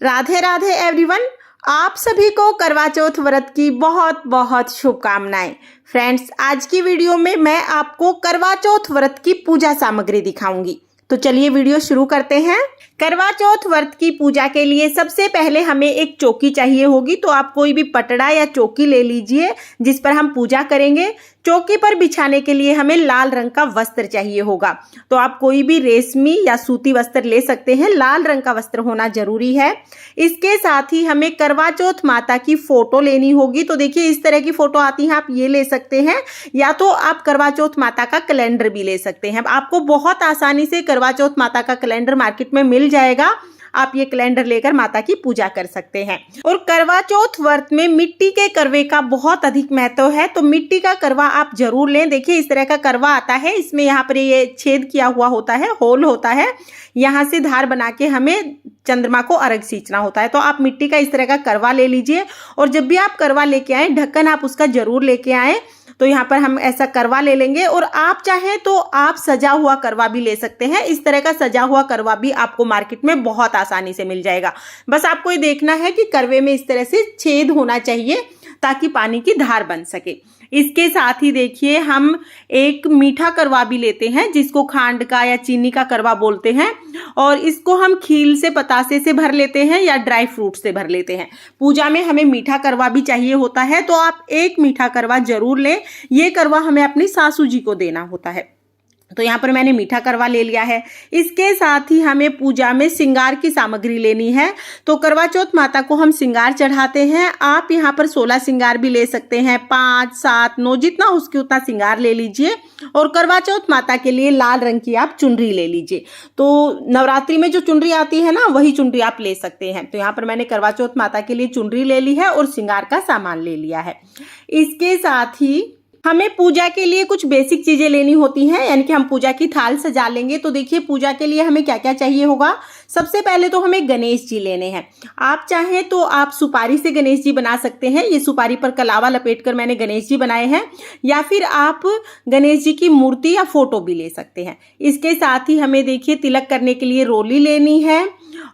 Radhe Radhe everyone. आप सभी को करवा चौथ व्रत की बहुत बहुत शुभकामनाएं। फ्रेंड्स, आज की वीडियो में मैं आपको करवा चौथ व्रत की पूजा सामग्री दिखाऊंगी। तो चलिए वीडियो शुरू करते हैं। करवा चौथ व्रत की पूजा के लिए सबसे पहले हमें एक चौकी चाहिए होगी। तो आप कोई भी पटड़ा या चौकी ले लीजिए जिस पर हम पूजा करेंगे। चौकी पर बिछाने के लिए हमें लाल रंग का वस्त्र चाहिए होगा। तो आप कोई भी रेशमी या सूती वस्त्र ले सकते हैं। लाल रंग का वस्त्र होना जरूरी है। इसके साथ ही हमें करवा चौथ माता की फोटो लेनी होगी। तो देखिए इस तरह की फोटो आती है, आप ये ले सकते हैं, या तो आप करवा चौथ माता का कैलेंडर भी ले सकते हैं। आपको बहुत आसानी से करवा चौथ माता का कैलेंडर मार्केट में मिल जाएगा। आप ये कैलेंडर लेकर माता की पूजा कर सकते हैं। और करवा चौथ व्रत में मिट्टी के करवे का बहुत अधिक महत्व है। तो मिट्टी का करवा आप जरूर लें। देखिए इस तरह का करवा आता है, इसमें यहाँ पर ये छेद किया हुआ होता है, होल होता है, यहाँ से धार बना के हमें चंद्रमा को अर्घ सींचना होता है। तो आप मिट्टी का इस तरह का करवा ले लीजिए। और जब भी आप करवा लेके आए, ढक्कन आप उसका जरूर लेके आए। तो यहाँ पर हम ऐसा करवा ले लेंगे। और आप चाहें तो आप सजा हुआ करवा भी ले सकते हैं। इस तरह का सजा हुआ करवा भी आपको मार्केट में बहुत आसानी से मिल जाएगा। बस आपको ये देखना है कि करवे में इस तरह से छेद होना चाहिए ताकि पानी की धार बन सके। इसके साथ ही देखिए हम एक मीठा करवा भी लेते हैं, जिसको खांड का या चीनी का करवा बोलते हैं। और इसको हम खील से, पतासे से भर लेते हैं या ड्राई फ्रूट से भर लेते हैं। पूजा में हमें मीठा करवा भी चाहिए होता है, तो आप एक मीठा करवा जरूर लें। ये करवा हमें अपनी सासू जी को देना होता है। तो यहाँ पर मैंने मीठा करवा ले लिया है। इसके साथ ही हमें पूजा में श्रृंगार की सामग्री लेनी है। तो करवा चौथ माता को हम श्रृंगार चढ़ाते हैं। आप यहाँ पर 16 श्रृंगार भी ले सकते हैं, 5, 7, 9, जितना उसकी उतना श्रृंगार ले लीजिए। और करवा चौथ माता के लिए लाल रंग की आप चुनरी ले लीजिए। तो नवरात्रि में जो चुनरी आती है ना, वही चुनरी आप ले सकते हैं। तो यहाँ पर मैंने करवा चौथ माता के लिए चुनरी ले ली है और श्रृंगार का सामान ले लिया है। इसके साथ ही हमें पूजा के लिए कुछ बेसिक चीजें लेनी होती हैं, यानी कि हम पूजा की थाल सजा लेंगे। तो देखिए पूजा के लिए हमें क्या क्या चाहिए होगा। सबसे पहले तो हमें गणेश जी लेने हैं। आप चाहें तो आप सुपारी से गणेश जी बना सकते हैं। ये सुपारी पर कलावा लपेटकर मैंने गणेश जी बनाए हैं। या फिर आप गणेश जी की मूर्ति या फोटो भी ले सकते हैं। इसके साथ ही हमें देखिए तिलक करने के लिए रोली लेनी है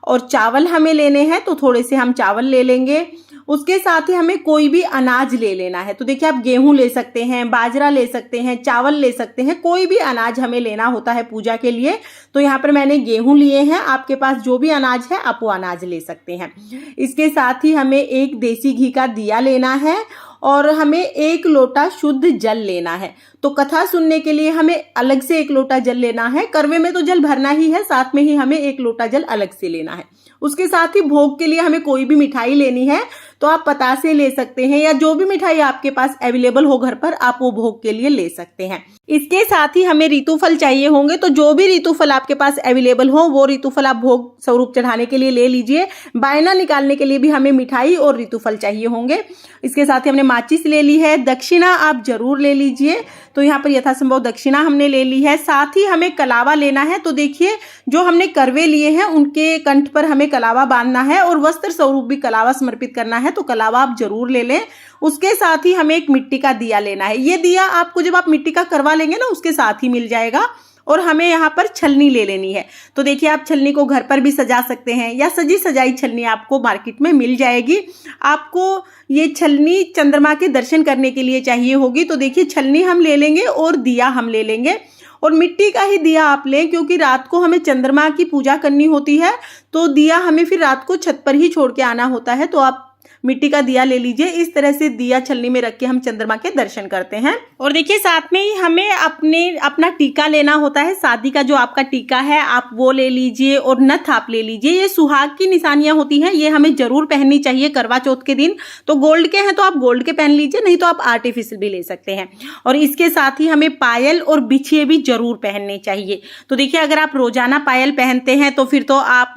और चावल हमें लेने हैं। तो थोड़े से हम चावल ले लेंगे। उसके साथ ही हमें कोई भी अनाज ले लेना है। तो देखिए आप गेहूं ले सकते हैं, बाजरा ले सकते हैं, चावल ले सकते हैं, कोई भी अनाज हमें लेना होता है पूजा के लिए। तो यहाँ पर मैंने गेहूं लिए हैं। आपके पास जो भी अनाज है आप वो अनाज ले सकते हैं। इसके साथ ही हमें एक देसी घी का दिया लेना है और हमें 1 लोटा शुद्ध जल लेना है। तो कथा सुनने के लिए हमें अलग से 1 लोटा जल लेना है। करवे में तो जल भरना ही है, साथ में ही हमें 1 लोटा जल अलग से लेना है। उसके साथ ही भोग के लिए हमें कोई भी मिठाई लेनी है। तो आप पतासे ले सकते हैं या जो भी मिठाई आपके पास अवेलेबल हो घर पर, आप वो भोग के लिए ले सकते हैं। इसके साथ ही हमें ऋतुफल चाहिए होंगे। तो जो भी ऋतुफल आपके पास अवेलेबल हो वो ऋतुफल आप भोग स्वरूप चढ़ाने के लिए ले लीजिए। बायना निकालने के लिए भी हमें मिठाई और ऋतुफल चाहिए होंगे। इसके साथ ही हमने माचिस ले ली है। दक्षिणा आप जरूर ले लीजिए। तो यहाँ पर यथासंभव दक्षिणा हमने ले ली है। साथ ही हमें कलावा लेना है। तो देखिए जो हमने करवे लिए हैं उनके कंठ पर हमें कलावा बांधना है और वस्त्र स्वरूप भी कलावा समर्पित करना है। तो कलावा आप जरूर ले लें। उसके साथ ही हमें एक मिट्टी का दिया लेना है। ये दिया आपको जब आप मिट्टी का करवा लेंगे ना, उसके साथ ही मिल जाएगा। और हमें यहाँ पर छलनी ले लेनी है। तो देखिए आप छलनी को घर पर भी सजा सकते हैं या सजी सजाई छलनी आपको मार्केट में मिल जाएगी। आपको ये छलनी चंद्रमा के दर्शन करने के लिए चाहिए होगी। तो देखिए छलनी हम ले लेंगे और दिया हम ले लेंगे। और मिट्टी का ही दिया आप लें, क्योंकि रात को हमें चंद्रमा की पूजा करनी होती है। तो दिया हमें फिर रात को छत पर ही छोड़ के आना होता है। तो आप मिट्टी का दिया ले लीजिए। इस तरह से दिया छलनी में रख के हम चंद्रमा के दर्शन करते हैं। और देखिए साथ में ही हमें अपना टीका लेना होता है। शादी का जो आपका टीका है आप वो ले लीजिए और नथ आप ले लीजिए। ये सुहाग की निशानियां होती हैं, ये हमें जरूर पहननी चाहिए करवा चौथ के दिन। तो गोल्ड के हैं तो आप गोल्ड के पहन लीजिए, नहीं तो आप आर्टिफिशियल भी ले सकते हैं। और इसके साथ ही हमें पायल और बिछिए भी जरूर पहनने चाहिए। तो देखिए अगर आप रोजाना पायल पहनते हैं तो फिर तो आप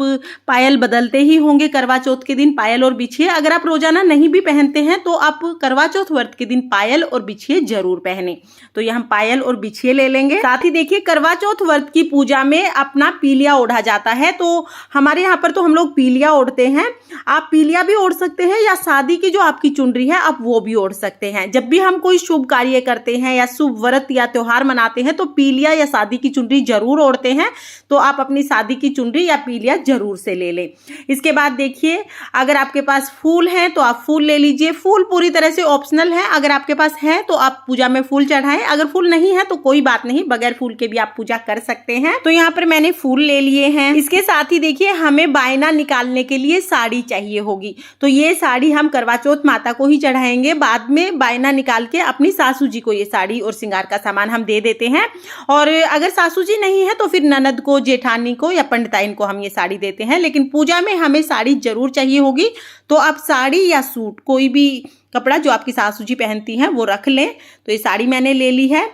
पायल बदलते ही होंगे करवा चौथ के दिन, पायल और बिछिए। अगर आप रोजाना नहीं भी पहनते हैं तो आप करवा चौथ व्रत के दिन पायल और बिछिए जरूर पहने। तो ये हम पायल और बिछिए ले लेंगे। साथ ही देखिए करवा चौथ व्रत की पूजा में अपना पीलिया ओढ़ा जाता है, तो हमारे यहाँ पर तो हम लोग पीलिया ओढ़ते हैं। आप पीलिया भी ओढ़ सकते हैं या शादी की जो आपकी चुनरी है आप वो भी ओढ़ सकते हैं। जब भी हम कोई शुभ कार्य करते हैं या शुभ व्रत या त्योहार मनाते हैं तो पीलिया या शादी की चुनरी जरूर ओढ़ते हैं। तो आप अपनी शादी की चुनरी या पीलिया जरूर से ले लें। इसके बाद देखिए अगर आपके पास फूल हैं तो आप फूल ले लीजिए। फूल पूरी तरह से ऑप्शनल है, अगर आपके पास है तो आप पूजा में फूल चढ़ाएं, अगर फूल नहीं है तो कोई बात नहीं, बगैर फूल के भी आप पूजा कर सकते हैं। तो यहाँ पर मैंने फूल ले लिए हैं। इसके साथ ही देखिए हमें बायना निकालने के लिए साड़ी चाहिए होगी। तो ये साड़ी हम करवा चौथ माता को ही चढ़ाएंगे, बाद में बायना निकाल के अपनी सासू जी को ये साड़ी और श्रृंगार का सामान हम दे देते हैं। और अगर सासू जी नहीं है तो फिर ननद को, जेठानी को या पंडिताइन को हम ये साड़ी देते हैं। लेकिन पूजा में हमें साड़ी जरूर चाहिए होगी। तो आप साड़ी या सूट कोई भी कपड़ा जो आपकी सासू जी पहनती हैं वो रख लें। तो ये साड़ी मैंने ले ली है।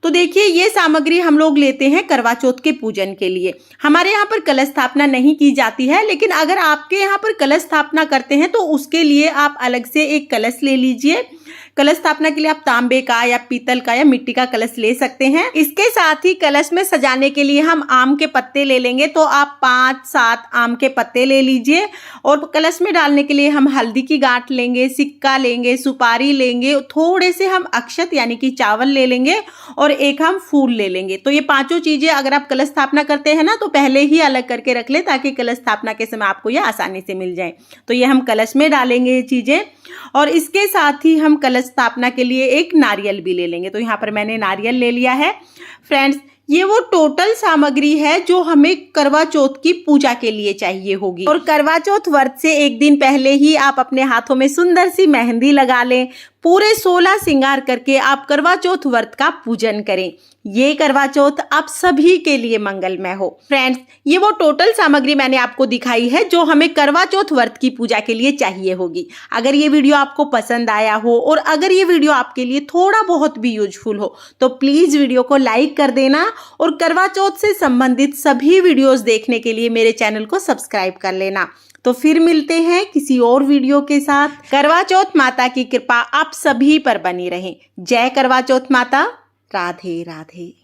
तो देखिए ये सामग्री हम लोग लेते हैं करवा चौथ के पूजन के लिए। हमारे यहाँ पर कलश स्थापना नहीं की जाती है, लेकिन अगर आपके यहाँ पर कलश स्थापना करते हैं तो उसके लिए आप अलग से एक कलश ले लीजिए। कलश स्थापना के लिए आप तांबे का या पीतल का या मिट्टी का कलश ले सकते हैं। इसके साथ ही कलश में सजाने के लिए हम आम के पत्ते ले लेंगे। तो आप 5-7 आम के पत्ते ले लीजिए। और कलश में डालने के लिए हम हल्दी की गांठ लेंगे, सिक्का लेंगे, सुपारी लेंगे, थोड़े से हम अक्षत यानी कि चावल ले लेंगे और एक हम फूल ले लेंगे। तो ये पांचों चीजें अगर आप कलश स्थापना करते हैं ना तो पहले ही अलग करके रख ले, ताकि कलश स्थापना के समय आपको ये आसानी से मिल जाए। तो ये हम कलश में डालेंगे ये चीजें। और इसके साथ ही हम कलश स्थापना के लिए एक नारियल भी ले लेंगे। तो यहाँ पर मैंने नारियल ले लिया है। फ्रेंड्स ये वो टोटल सामग्री है जो हमें करवा चौथ की पूजा के लिए चाहिए होगी। और करवा चौथ व्रत से एक दिन पहले ही आप अपने हाथों में सुंदर सी मेहंदी लगा लें। पूरे 16 श्रृंगार करके आप करवा चौथ व्रत का पूजन करें। ये करवा चौथ आप सभी के लिए मंगलमय हो। फ्रेंड्स ये वो टोटल सामग्री मैंने आपको दिखाई है जो हमें करवा चौथ व्रत की पूजा के लिए चाहिए होगी। अगर ये वीडियो आपको पसंद आया हो और अगर ये वीडियो आपके लिए थोड़ा बहुत भी यूजफुल हो तो प्लीज वीडियो को लाइक कर देना और करवा चौथ से संबंधित सभी वीडियोस देखने के लिए मेरे चैनल को सब्सक्राइब कर लेना। तो फिर मिलते हैं किसी और वीडियो के साथ। करवा चौथ माता की कृपा आप सभी पर बनी रहे। जय करवा चौथ माता। राधे राधे।